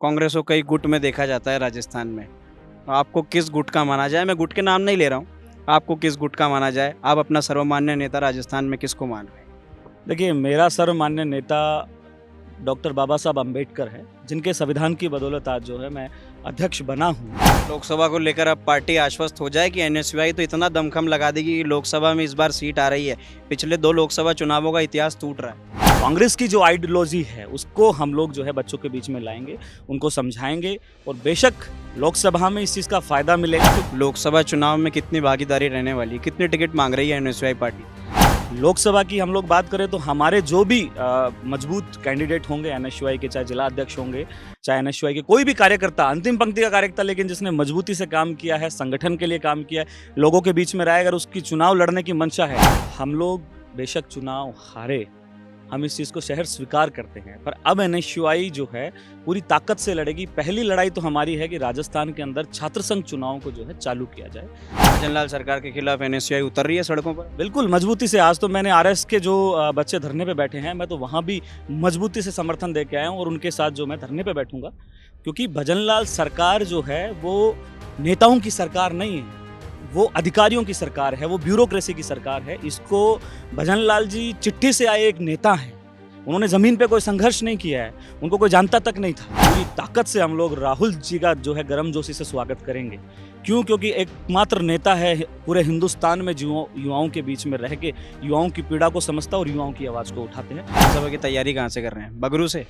कांग्रेस को कई गुट में देखा जाता है राजस्थान में। आपको किस गुट का माना जाए? मैं गुट के नाम नहीं ले रहा हूँ। आपको किस गुट का माना जाए? आप अपना सर्वमान्य नेता राजस्थान में किसको मान रहे हैं? देखिए, मेरा सर्वमान्य नेता डॉक्टर बाबा साहब अम्बेडकर है, जिनके संविधान की बदौलत आज जो है मैं अध्यक्ष बना हूँ। लोकसभा को लेकर अब पार्टी आश्वस्त हो जाए कि एनएसयूआई तो इतना दमखम लगा देगी कि लोकसभा में इस बार सीट आ रही है। पिछले 2 लोकसभा चुनावों का इतिहास टूट रहा है। कांग्रेस की जो आइडियोलॉजी है उसको हम लोग जो है बच्चों के बीच में लाएंगे, उनको समझाएंगे और बेशक लोकसभा में इस चीज़ का फायदा मिलेगा। तो लोकसभा चुनाव में कितनी भागीदारी रहने वाली है? कितनी टिकट मांग रही है एनएसयूआई पार्टी? लोकसभा की हम लोग बात करें तो हमारे जो भी मजबूत कैंडिडेट होंगे एनएसयूआई के, चाहे जिला अध्यक्ष होंगे, चाहे एनएसयूआई के कोई भी कार्यकर्ता, अंतिम पंक्ति का कार्यकर्ता, लेकिन जिसने मजबूती से काम किया है, संगठन के लिए काम किया है, लोगों के बीच में रहा है, अगर उसकी चुनाव लड़ने की मंशा है, हम लोग बेशक चुनाव हारे, हम इस चीज़ को शहर स्वीकार करते हैं, पर अब एनएसयूआई जो है पूरी ताकत से लड़ेगी। पहली लड़ाई तो हमारी है कि राजस्थान के अंदर छात्र संघ चुनाव को जो है चालू किया जाए। भजनलाल सरकार के खिलाफ एनएसयूआई उतर रही है सड़कों पर। बिल्कुल मजबूती से। आज तो मैंने आरएस के जो बच्चे धरने पे बैठे हैं, मैं तो वहाँ भी मजबूती से समर्थन दे के आया हूँ और उनके साथ जो मैं धरने पे बैठूंगा, क्योंकि भजनलाल सरकार जो है वो नेताओं की सरकार नहीं है, वो अधिकारियों की सरकार है, वो ब्यूरोक्रेसी की सरकार है। इसको भजनलाल जी चिट्ठी से आए एक नेता हैं, उन्होंने ज़मीन पे कोई संघर्ष नहीं किया है, उनको कोई जानता तक नहीं था। पूरी ताकत से हम लोग राहुल जी का जो है गर्मजोशी से स्वागत करेंगे। क्यों? क्योंकि एकमात्र नेता है पूरे हिंदुस्तान में युवाओं के बीच में रह के युवाओं की पीड़ा को समझता और युवाओं की आवाज़ को उठाते हैं। विधानसभा की तैयारी कहाँ से कर रहे हैं? बगरू से?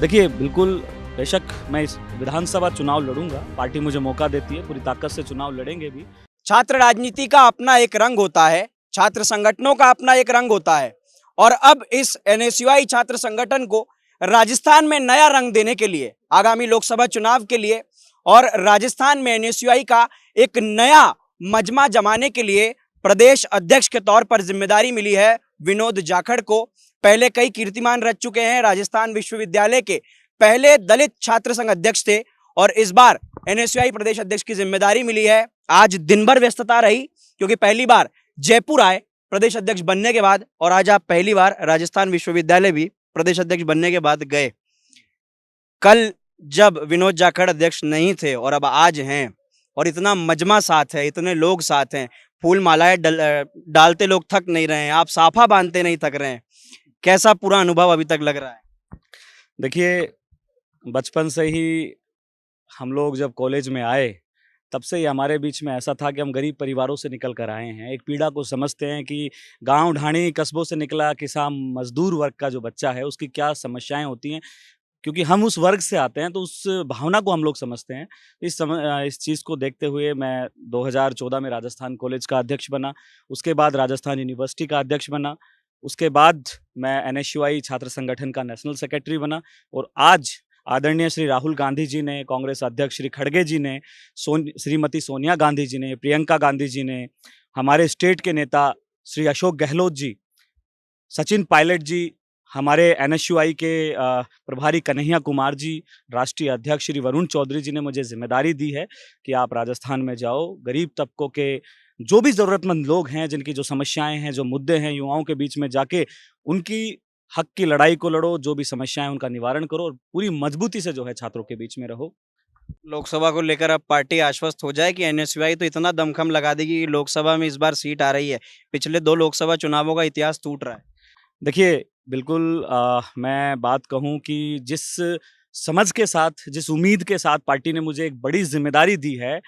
देखिए, बिल्कुल बेशक मैं इस विधानसभा चुनाव लड़ूंगा, पार्टी मुझे मौका देती है, पूरी ताकत से चुनाव लड़ेंगे भी। छात्र राजनीति का अपना एक रंग होता है, छात्र संगठनों का अपना एक रंग होता है, और अब इस एनएसयूआई छात्र संगठन को राजस्थान में नया रंग देने के लिए, आगामी लोकसभा चुनाव के लिए और राजस्थान में एनएसयूआई का एक नया मजमा जमाने के लिए प्रदेश अध्यक्ष के तौर पर जिम्मेदारी मिली है विनोद जाखड़ को। पहले कई कीर्तिमान रच चुके हैं, राजस्थान विश्वविद्यालय के पहले दलित छात्र संघ अध्यक्ष थे और इस बार एनएसयूआई प्रदेश अध्यक्ष की जिम्मेदारी मिली है। आज दिन भर व्यस्तता रही, क्योंकि पहली बार जयपुर आए प्रदेश अध्यक्ष बनने के बाद, और आज आप पहली बार राजस्थान विश्वविद्यालय भी प्रदेश अध्यक्ष बनने के बाद गए। कल जब विनोद जाखड़ अध्यक्ष नहीं थे और अब आज हैं, और इतना मजमा साथ है, इतने लोग साथ हैं, फूल मालाएं डालते लोग थक नहीं रहे हैं, आप साफा बांधते नहीं थक रहे हैं। कैसा पूरा अनुभव अभी तक लग रहा है? देखिए, बचपन से ही हम लोग जब कॉलेज में आए, तब से ही हमारे बीच में ऐसा था कि हम गरीब परिवारों से निकल कर आए हैं। एक पीड़ा को समझते हैं कि गांव ढाणी कस्बों से निकला किसान मजदूर वर्ग का जो बच्चा है उसकी क्या समस्याएं होती हैं, क्योंकि हम उस वर्ग से आते हैं, तो उस भावना को हम लोग समझते हैं। इस चीज़ को देखते हुए मैं 2014 में राजस्थान कॉलेज का अध्यक्ष बना, उसके बाद राजस्थान यूनिवर्सिटी का अध्यक्ष बना, उसके बाद मैं एनएसयूआई छात्र संगठन का नेशनल सेक्रेटरी बना, और आज आदरणीय श्री राहुल गांधी जी ने, कांग्रेस अध्यक्ष श्री खड़गे जी ने, श्रीमती सोनिया गांधी जी ने, प्रियंका गांधी जी ने, हमारे स्टेट के नेता श्री अशोक गहलोत जी, सचिन पायलट जी, हमारे एनएसयूआई के प्रभारी कन्हैया कुमार जी, राष्ट्रीय अध्यक्ष श्री वरुण चौधरी जी ने मुझे जिम्मेदारी दी है कि आप राजस्थान में जाओ, गरीब तबकों के जो भी ज़रूरतमंद लोग हैं, जिनकी जो समस्याएं हैं, जो मुद्दे हैं, युवाओं के बीच में जाके उनकी हक की लड़ाई को लड़ो, जो भी समस्याएं उनका निवारण करो और पूरी मजबूती से जो है छात्रों के बीच में रहो। लोकसभा को लेकर अब पार्टी आश्वस्त हो जाए कि एनएसयूआई तो इतना दमखम लगा देगी कि लोकसभा में इस बार सीट आ रही है। पिछले 2 लोकसभा चुनावों का इतिहास टूट रहा है। देखिए, बिल्कुल मैं बात कहूँ कि जिस समझ के साथ, जिस उम्मीद के साथ पार्टी ने मुझे एक बड़ी जिम्मेदारी दी है,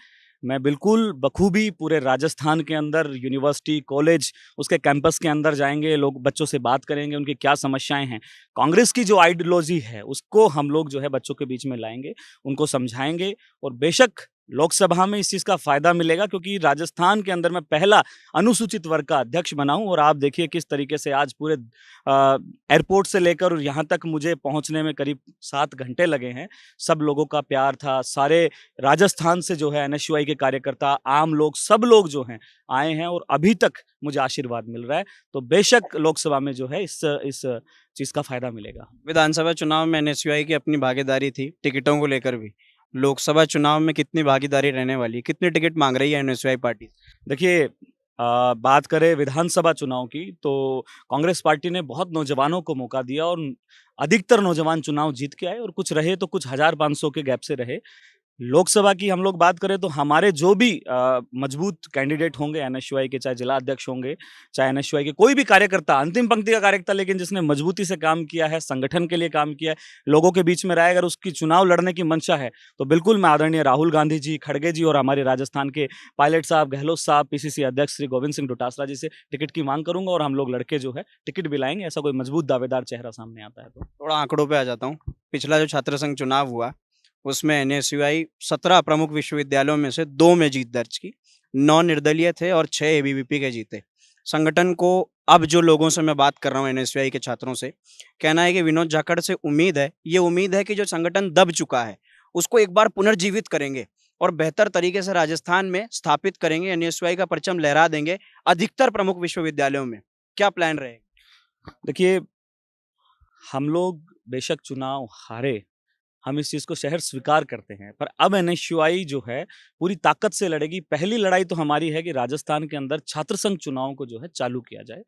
मैं बिल्कुल बखूबी पूरे राजस्थान के अंदर यूनिवर्सिटी, कॉलेज, उसके कैंपस के अंदर जाएंगे, लोग बच्चों से बात करेंगे, उनकी क्या समस्याएं हैं। कांग्रेस की जो आइडियोलॉजी है उसको हम लोग जो है बच्चों के बीच में लाएंगे, उनको समझाएंगे और बेशक लोकसभा में इस चीज़ का फायदा मिलेगा, क्योंकि राजस्थान के अंदर मैं पहला अनुसूचित वर्ग का अध्यक्ष बना हूं। और आप देखिए किस तरीके से आज पूरे एयरपोर्ट से लेकर और यहाँ तक मुझे पहुँचने में करीब 7 घंटे लगे हैं। सब लोगों का प्यार था, सारे राजस्थान से जो है एनएसयूआई के कार्यकर्ता, आम लोग, सब लोग जो हैं आए हैं और अभी तक मुझे आशीर्वाद मिल रहा है। तो बेशक लोकसभा में जो है इस चीज़ का फायदा मिलेगा। विधानसभा चुनाव में एनएसयूआई की अपनी भागीदारी थी, टिकटों को लेकर भी। लोकसभा चुनाव में कितनी भागीदारी रहने वाली है? कितनी टिकट मांग रही है एनएसयूआई पार्टी? देखिए, बात करें विधानसभा चुनाव की, तो कांग्रेस पार्टी ने बहुत नौजवानों को मौका दिया और अधिकतर नौजवान चुनाव जीत के आए और कुछ रहे तो कुछ 1500 के गैप से रहे। लोकसभा की हम लोग बात करें तो हमारे जो भी मजबूत कैंडिडेट होंगे एनएसयूआई के, चाहे जिला अध्यक्ष होंगे, चाहे एनएसयूआई के कोई भी कार्यकर्ता, अंतिम पंक्ति का कार्यकर्ता, लेकिन जिसने मजबूती से काम किया है, संगठन के लिए काम किया है, लोगों के बीच में रहा है, अगर उसकी चुनाव लड़ने की मंशा है, तो बिल्कुल मैं आदरणीय राहुल गांधी जी, खड़गे जी और हमारे राजस्थान के पायलट साहब, गहलोत साहब, पीसीसी अध्यक्ष श्री गोविंद सिंह डोटासरा जी से टिकट की मांग करूंगा और हम लोग लड़के जो है टिकट भी लाएंगे, ऐसा कोई मजबूत दावेदार चेहरा सामने आता है तो। थोड़ा आंकड़ों पे आ जाता हूँ। पिछला जो छात्र संघ चुनाव हुआ उसमें एनएसयूआई 17 प्रमुख विश्वविद्यालयों में से 2 में जीत दर्ज की, 9 निर्दलीय थे और 6 एबीवीपी के जीते। संगठन को अब जो लोगों से मैं बात कर रहा हूँ एनएसयूआई के छात्रों से, कहना है कि विनोद जाखड़ से ये उम्मीद है कि जो संगठन दब चुका है उसको एक बार पुनर्जीवित करेंगे और बेहतर तरीके से राजस्थान में स्थापित करेंगे, एनएसयूआई का परचम लहरा देंगे अधिकतर प्रमुख विश्वविद्यालयों में। क्या प्लान रहेगा? देखिए, हम लोग बेशक चुनाव हारे, हम इस चीज़ को शहर स्वीकार करते हैं, पर अब एनएसयूआई जो है पूरी ताकत से लड़ेगी। पहली लड़ाई तो हमारी है कि राजस्थान के अंदर छात्र संघ चुनाव को जो है चालू किया जाए,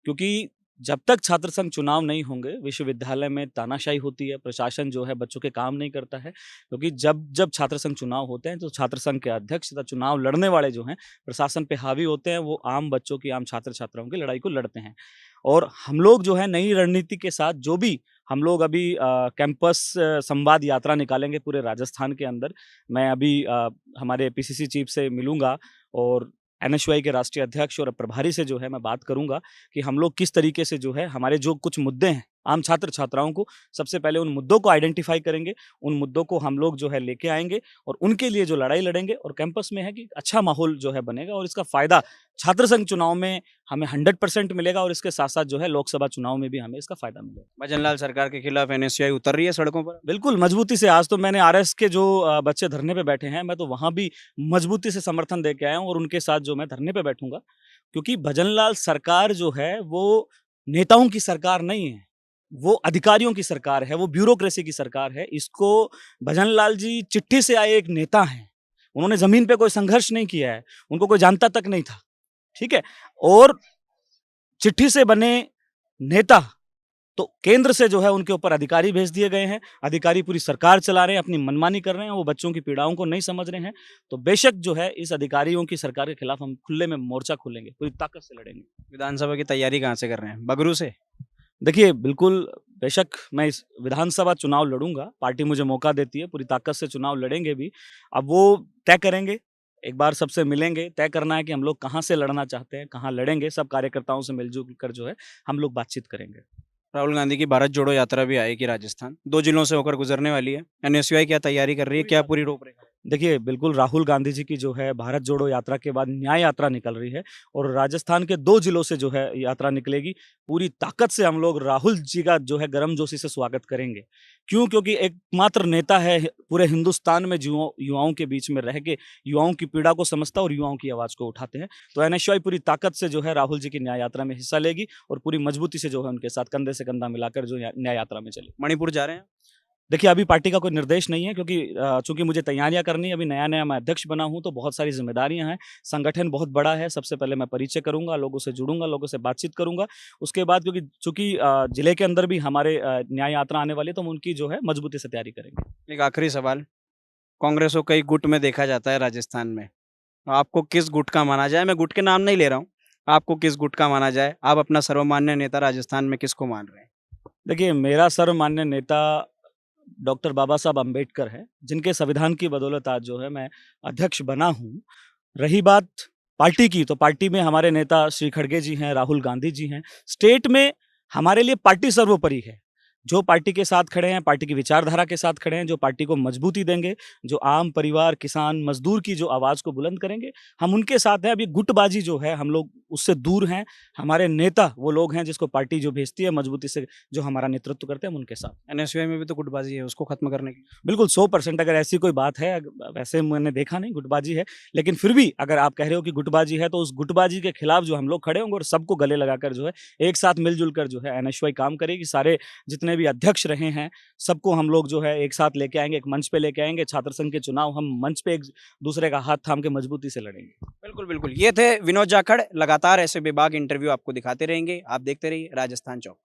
क्योंकि जब तक छात्र संघ चुनाव नहीं होंगे, विश्वविद्यालय में तानाशाही होती है, प्रशासन जो है बच्चों के काम नहीं करता है, क्योंकि जब जब छात्र संघ चुनाव होते हैं तो छात्र संघ के अध्यक्ष तथा चुनाव लड़ने वाले जो हैं प्रशासन पे हावी होते हैं, वो आम बच्चों की, आम छात्र छात्राओं की लड़ाई को लड़ते हैं। और हम लोग जो है नई रणनीति के साथ जो भी हम लोग अभी कैंपस संवाद यात्रा निकालेंगे पूरे राजस्थान के अंदर। मैं अभी हमारे पीसीसी चीफ से मिलूंगा और एनएसयूआई के राष्ट्रीय अध्यक्ष और प्रभारी से जो है मैं बात करूंगा कि हम लोग किस तरीके से जो है हमारे जो कुछ मुद्दे हैं आम छात्र छात्राओं को, सबसे पहले उन मुद्दों को आइडेंटिफाई करेंगे, उन मुद्दों को हम लोग जो है लेके आएंगे और उनके लिए जो लड़ाई लड़ेंगे। और कैंपस में है कि अच्छा माहौल जो है बनेगा और इसका फायदा छात्र संघ चुनाव में हमें 100% मिलेगा और इसके साथ साथ जो है लोकसभा चुनाव में भी हमें इसका फायदा मिलेगा। भजनलाल सरकार के खिलाफ एनएसयूआई उतर रही है सड़कों पर? बिल्कुल मजबूती से। आज तो मैंने आरएस के जो बच्चे धरने पे बैठे हैं, मैं तो वहां भी मजबूती से समर्थन दे के आया हूं और उनके साथ जो मैं धरने पे बैठूंगा, क्योंकि भजनलाल सरकार जो है वो नेताओं की सरकार नहीं है, वो अधिकारियों की सरकार है, वो ब्यूरोक्रेसी की सरकार है। इसको भजनलाल जी चिट्ठी से आए एक नेता हैं, उन्होंने जमीन पे कोई संघर्ष नहीं किया है, उनको कोई जानता तक नहीं था, ठीक है। और चिट्ठी से बने नेता तो केंद्र से जो है उनके ऊपर अधिकारी भेज दिए गए हैं, अधिकारी पूरी सरकार चला रहे हैं, अपनी मनमानी कर रहे हैं, वो बच्चों की पीड़ाओं को नहीं समझ रहे हैं। तो बेशक जो है इस अधिकारियों की सरकार के खिलाफ हम खुले में मोर्चा खोलेंगे, पूरी ताकत से लड़ेंगे। विधानसभा की तैयारी कहाँ से कर रहे हैं? बगरू से? देखिए, बिल्कुल बेशक मैं इस विधानसभा चुनाव लड़ूंगा, पार्टी मुझे मौका देती है, पूरी ताकत से चुनाव लड़ेंगे भी। अब वो तय करेंगे, एक बार सबसे मिलेंगे, तय करना है कि हम लोग कहाँ से लड़ना चाहते हैं, कहाँ लड़ेंगे। सब कार्यकर्ताओं से मिलजुल कर जो है हम लोग बातचीत करेंगे। राहुल गांधी की भारत जोड़ो यात्रा भी आएगी राजस्थान, 2 जिलों से होकर गुजरने वाली है। एनएसयूआई क्या तैयारी कर रही है, क्या पूरी रूपरेखा? देखिए, बिल्कुल राहुल गांधी जी की जो है भारत जोड़ो यात्रा के बाद न्याय यात्रा निकल रही है और राजस्थान के 2 जिलों से जो है यात्रा निकलेगी। पूरी ताकत से हम लोग राहुल जी का जो है गर्मजोशी से स्वागत करेंगे। क्यों? क्योंकि एकमात्र नेता है पूरे हिंदुस्तान में युवाओं के बीच में रह के युवाओं की पीड़ा को समझता और युवाओं की आवाज़ को उठाते हैं। तो एनएसयूआई पूरी ताकत से जो है राहुल जी की न्याय यात्रा में हिस्सा लेगी और पूरी मजबूती से जो है उनके साथ कंधे से कंधा मिलाकर जो न्याय यात्रा में चलेगी। मणिपुर जा रहे हैं? देखिए, अभी पार्टी का कोई निर्देश नहीं है, क्योंकि चूंकि मुझे तैयारियां करनी है, अभी नया-नया मैं अध्यक्ष बना हूं, तो बहुत सारी जिम्मेदारियां हैं। संगठन बहुत बड़ा है, सबसे पहले मैं परिचय करूंगा, लोगों से जुड़ूंगा, लोगों से बातचीत करूंगा। उसके बाद क्योंकि चूंकि जिले के अंदर भी हमारे न्याय यात्रा आने वाली है, तो हम उनकी जो है मजबूती से तैयारी करेंगे। एक आखिरी सवाल, कांग्रेस को कई गुट में देखा जाता है राजस्थान में, आपको किस गुट का माना जाए? मैं गुट के नाम नहीं ले रहा हूँ, आपको किस गुट का माना जाए? आप अपना सर्वमान्य नेता राजस्थान में किसको मान रहे हैं? देखिए, मेरा सर्वमान्य नेता डॉक्टर बाबा साहब अम्बेडकर है, जिनके संविधान की बदौलत आज जो है मैं अध्यक्ष बना हूँ। रही बात पार्टी की, तो पार्टी में हमारे नेता श्री खड़गे जी हैं, राहुल गांधी जी हैं। स्टेट में हमारे लिए पार्टी सर्वोपरि है। जो पार्टी के साथ खड़े हैं, पार्टी की विचारधारा के साथ खड़े हैं, जो पार्टी को मजबूती देंगे, जो आम परिवार, किसान, मजदूर की जो आवाज़ को बुलंद करेंगे, हम उनके साथ हैं। अभी गुटबाजी जो है हम लोग उससे दूर हैं। हमारे नेता वो लोग हैं जिसको पार्टी जो भेजती है मजबूती से, जो हमारा नेतृत्व करते हैं, हम उनके साथ। एनएसयूआई में भी तो गुटबाजी है, उसको खत्म करने की? बिल्कुल 100% अगर ऐसी कोई बात है, वैसे मैंने देखा नहीं गुटबाजी है, लेकिन फिर भी अगर आप कह रहे हो कि गुटबाजी है, तो उस गुटबाजी के खिलाफ जो हम लोग खड़े होंगे और सबको गले लगाकर जो है एक साथ मिलजुल कर जो है एनएसयूआई काम करेगी। सारे जितने जितने भी अध्यक्ष रहे हैं सबको हम लोग जो है एक साथ लेके आएंगे, एक मंच पे लेके आएंगे। छात्र संघ के चुनाव हम मंच पे एक दूसरे का हाथ थाम के मजबूती से लड़ेंगे। बिल्कुल बिल्कुल, ये थे विनोद जाखड़। लगातार ऐसे बेबाक इंटरव्यू आपको दिखाते रहेंगे। आप देखते रहिए राजस्थान चौक।